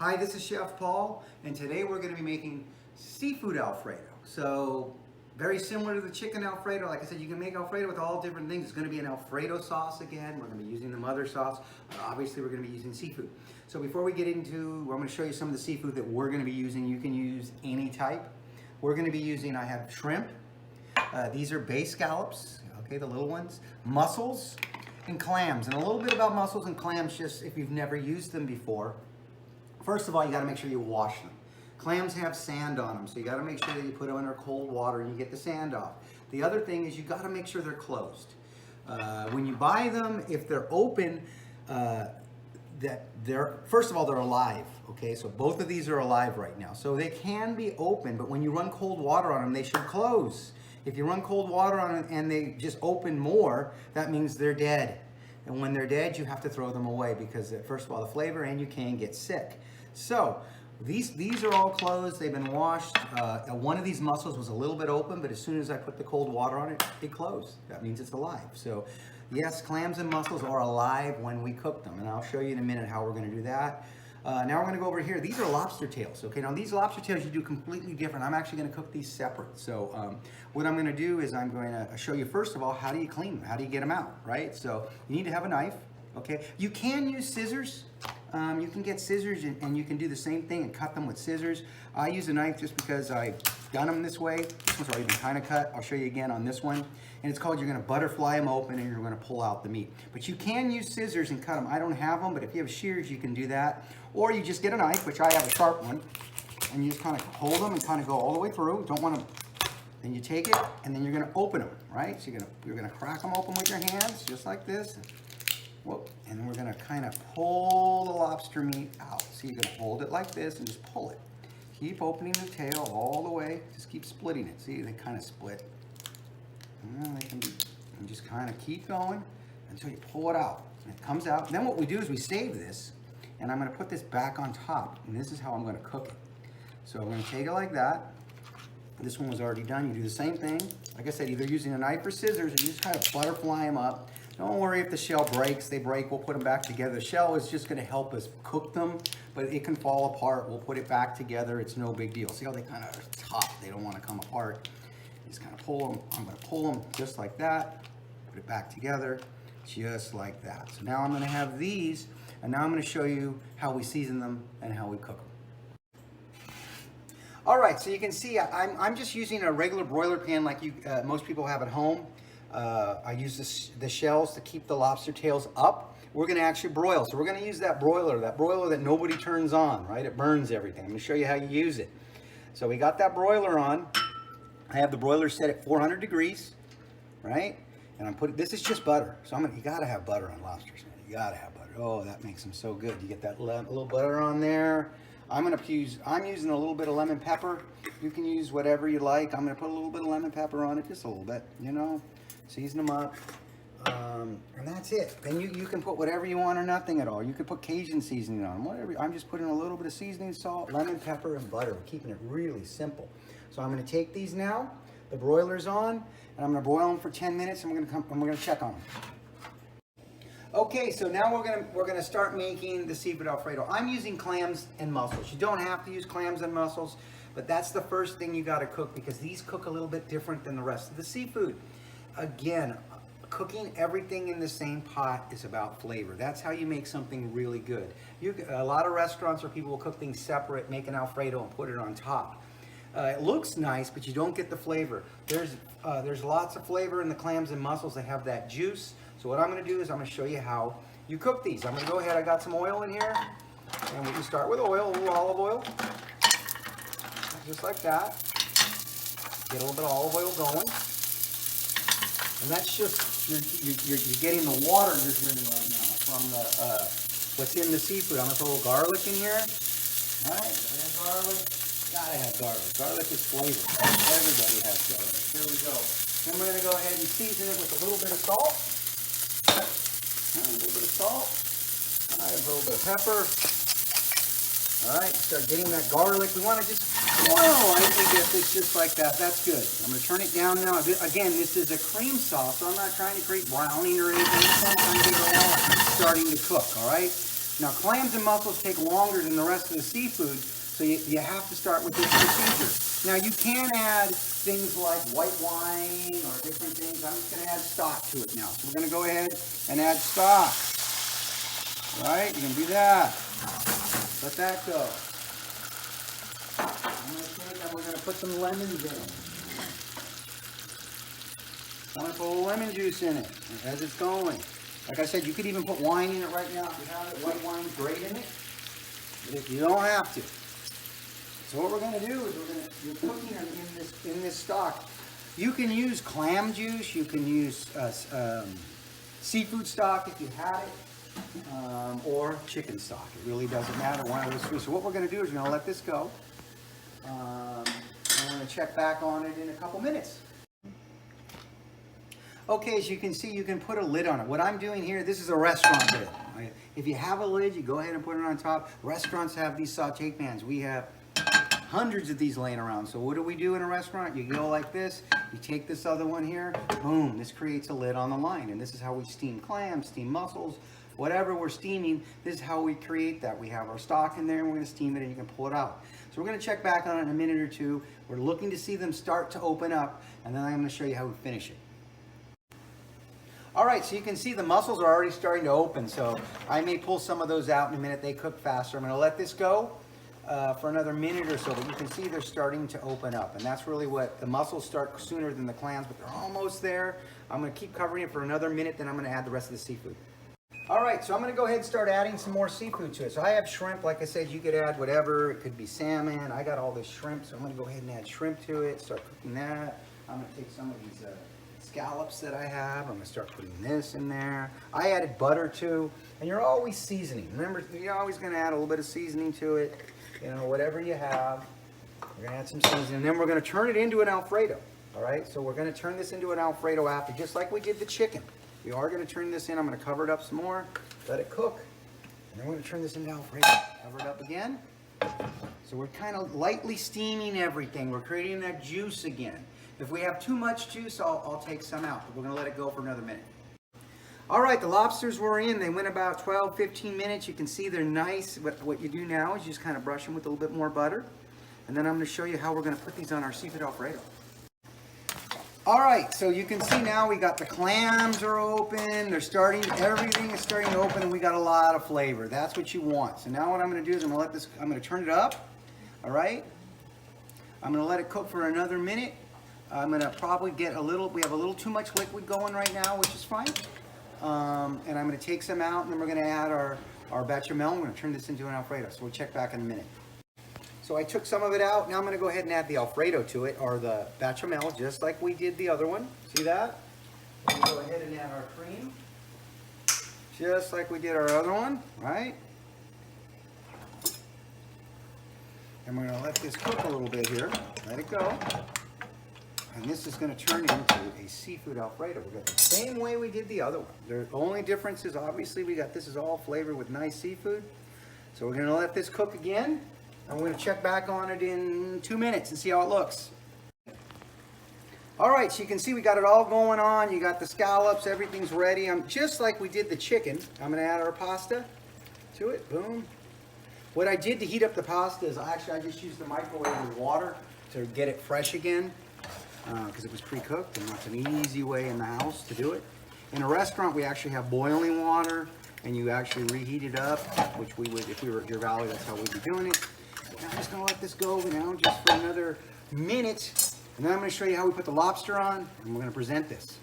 Hi, this is Chef Paul, and today we're going to be making seafood Alfredo. So, very similar to the chicken Alfredo. Like I said, you can make Alfredo with all different things. It's going to be an Alfredo sauce again. We're going to be using the mother sauce. Obviously, we're going to be using seafood. So before we get into, I'm going to show you some of the seafood that we're going to be using. You can use any type. We're going to be using, I have shrimp. These are bay scallops, okay, the little ones. Mussels and clams. And a little bit about mussels and clams, just if you've never used them before. First of all, you got to make sure you wash them. Clams have sand on them, so you got to make sure that you put them under cold water and you get the sand off. The other thing is you got to make sure they're closed. When you buy them, if they're open, first of all, they're alive. Okay, so both of these are alive right now, so they can be open. But when you run cold water on them, they should close. If you run cold water on them and they just open more, that means they're dead. And when they're dead, you have to throw them away because, first of all, the flavor and you can get sick. So these are all closed. They've been washed. One of these mussels was a little bit open, but as soon as I put the cold water on it, it closed. That means it's alive. So yes, clams and mussels are alive when we cook them, and I'll show you in a minute how we're going to do that. Now we're going to go over here. These are lobster tails. Okay, now these lobster tails you do completely different. I'm actually going to cook these separate. So what I'm going to do is I'm going to show you, first of all, how do you clean them? How do you get them out, right? So you need to have a knife. Okay, you can use scissors. You can get scissors and you can do the same thing and cut them with scissors. I use a knife just because I've done them this way. This one's already been kind of cut. I'll show you again on this one. And it's called, you're going to butterfly them open and you're going to pull out the meat. But you can use scissors and cut them. I don't have them, but if you have shears, you can do that. Or you just get a knife, which I have a sharp one, and you just kind of hold them and kind of go all the way through. Don't want to. Then you take it and then you're going to open them, right? So you're going to crack them open with your hands, just like this. Whoop. And then we're going to kind of pull the lobster meat out. So you're going to hold it like this and just pull it. Keep opening the tail all the way. Just keep splitting it. See, they kind of split. And they can be, and just kind of keep going until you pull it out. And it comes out. And then what we do is we save this. And I'm going to put this back on top. And this is how I'm going to cook it. So I'm going to take it like that. This one was already done. You do the same thing. Like I said, either using a knife or scissors, and you just kind of butterfly them up. Don't worry if the shell breaks. They break, we'll put them back together. The shell is just going to help us cook them, but it can fall apart. We'll put it back together. It's no big deal. See how they kind of are tough. They don't want to come apart. You just kind of pull them. I'm going to pull them just like that. Put it back together just like that. So now I'm going to have these, and now I'm going to show you how we season them and how we cook them. All right, so you can see I'm just using a regular broiler pan like most people have at home. I use the shells to keep the lobster tails up. We're going to actually broil. So we're going to use that broiler that nobody turns on, right? It burns everything. I'm going to show you how you use it. So we got that broiler on. I have the broiler set at 400 degrees, right? And I'm putting, this is just butter. So you got to have butter on lobsters, man. You got to have butter. Oh, that makes them so good. You get that little butter on there. I'm using a little bit of lemon pepper. You can use whatever you like. I'm going to put a little bit of lemon pepper on it, just a little bit, you know. Season them up, and that's it. Then you can put whatever you want or nothing at all. You could put Cajun seasoning on them, whatever. I'm just putting a little bit of seasoning, salt, lemon pepper, and butter. We're keeping it really simple. So I'm going to take these now. The broiler's on, and I'm going to broil them for 10 minutes, and we're going to check on them. Okay, so now we're gonna start making the seafood Alfredo. I'm using clams and mussels. You don't have to use clams and mussels, but that's the first thing you got to cook because these cook a little bit different than the rest of the seafood. Again, cooking everything in the same pot is about flavor. That's how you make something really good. A lot of restaurants where people will cook things separate, make an Alfredo and put it on top. It looks nice, but you don't get the flavor. There's lots of flavor in the clams and mussels. They have that juice. So what I'm going to do is I'm going to show you how you cook these. I'm going to go ahead. I got some oil in here, and we can start with oil, a little olive oil, just like that. Get a little bit of olive oil going. And that's just, you're getting the water you're hearing right now from what's in the seafood. I'm going to put a little garlic in here. All right, garlic. Gotta have garlic. Garlic is flavor. Everybody has garlic. Here we go. Then we're going to go ahead and season it with a little bit of salt. A little bit of salt. All right, a little bit of pepper. All right, start getting that garlic. We want to just I think it's just like that. That's good. I'm going to turn it down now. Again, this is a cream sauce, so I'm not trying to create browning or anything. I'm trying to get it all starting to cook, all right? Now, clams and mussels take longer than the rest of the seafood, so you have to start with this procedure. Now, you can add things like white wine or different things. I'm just going to add stock to it now. So we're going to go ahead and add stock. Right? You can do that. Let that go. I'm going to take and we're going to put some lemons in. I'm going to put a little lemon juice in it as it's going. Like I said, you could even put wine in it right now if you have it. White wine's great in it, but if you don't have to. So what we're going to do is you're cooking in this stock. You can use clam juice. You can use seafood stock if you have it, or chicken stock. It really doesn't matter. One of those three. So what we're going to do is we're going to let this go. And we're going to check back on it in a couple minutes. Okay, as you can see, you can put a lid on it. What I'm doing here, this is a restaurant lid. If you have a lid, you go ahead and put it on top. Restaurants have these saute pans. We have hundreds of these laying around. So what do we do in a restaurant? You go like this, you take this other one here, boom, this creates a lid on the line. And this is how we steam clams, steam mussels, whatever we're steaming, this is how we create that. We have our stock in there and we're gonna steam it and you can pull it out. So we're gonna check back on it in a minute or two. We're looking to see them start to open up, and then I'm gonna show you how we finish it. All right, so you can see the mussels are already starting to open, so I may pull some of those out in a minute. They cook faster. I'm going to let this go for another minute or so, but you can see they're starting to open up, and that's really what the mussels start sooner than the clams, but they're almost there. I'm going to keep covering it for another minute, then I'm going to add the rest of the seafood. All right, so I'm going to go ahead and start adding some more seafood to it. So I have shrimp. Like I said, you could add whatever. It could be salmon. I got all this shrimp, so I'm going to go ahead and add shrimp to it, start cooking that. I'm going to take some of these scallops that I have. I'm going to start putting this in there. I added butter too, and you're always seasoning. Remember, you're always going to add a little bit of seasoning to it. You know, whatever you have. We're going to add some seasoning, and then we're going to turn it into an Alfredo. All right, so we're going to turn this into an Alfredo after, just like we did the chicken. We are going to turn this in. I'm going to cover it up some more, let it cook, and then we're going to turn this into Alfredo. Cover it up again. So we're kind of lightly steaming everything. We're creating that juice again. If we have too much juice, I'll take some out, but we're going to let it go for another minute. All right, the lobsters were in. They went about 12, 15 minutes. You can see they're nice. What you do now is you just kind of brush them with a little bit more butter. And then I'm going to show you how we're going to put these on our seafood Alfredo. All right, so you can see now we got the clams are open. They're starting, everything is starting to open, and we got a lot of flavor. That's what you want. So now what I'm going to do is I'm going to turn it up. All right. I'm going to let it cook for another minute. I'm going to probably get we have a little too much liquid going right now, which is fine. And I'm going to take some out, and then we're going to add our bechamel. We're going to turn this into an Alfredo, so we'll check back in a minute. So I took some of it out. Now I'm going to go ahead and add the Alfredo to it, or the bechamel, just like we did the other one. See that? We'll go ahead and add our cream, just like we did our other one, right? And we're going to let this cook a little bit here. Let it go. And this is going to turn into a seafood Alfredo. We got the same way we did the other one. The only difference is obviously this is all flavored with nice seafood. So we're going to let this cook again. And we're going to check back on it in 2 minutes and see how it looks. All right, so you can see we got it all going on. You got the scallops, everything's ready. Just like we did the chicken, I'm going to add our pasta to it. Boom. What I did to heat up the pasta is I just used the microwave with water to get it fresh again. Because it was pre-cooked, and that's an easy way in the house to do it. In a restaurant, we actually have boiling water, and you actually reheat it up, which we would, if we were at Deer Valley, that's how we'd be doing it. But I'm just going to let this go now just for another minute, and then I'm going to show you how we put the lobster on, and we're going to present this.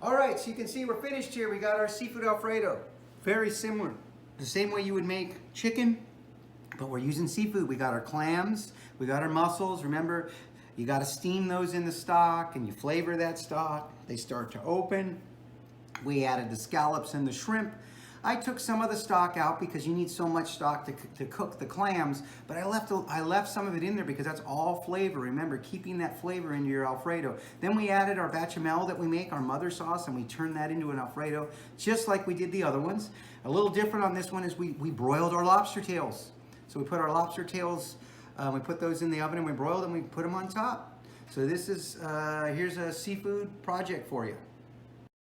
All right, so you can see we're finished here. We got our seafood Alfredo. Very similar. The same way you would make chicken, but we're using seafood. We got our clams, we got our mussels. Remember, you got to steam those in the stock, and you flavor that stock. They start to open. We added the scallops and the shrimp. I took some of the stock out because you need so much stock to cook the clams, but I left some of it in there because that's all flavor. Remember, keeping that flavor into your Alfredo. Then we added our bechamel that we make, our mother sauce, and we turned that into an Alfredo, just like we did the other ones. A little different on this one is we broiled our lobster tails. So we put our lobster tails, we put those in the oven and we broiled them, we put them on top. So this is, here's a seafood project for you.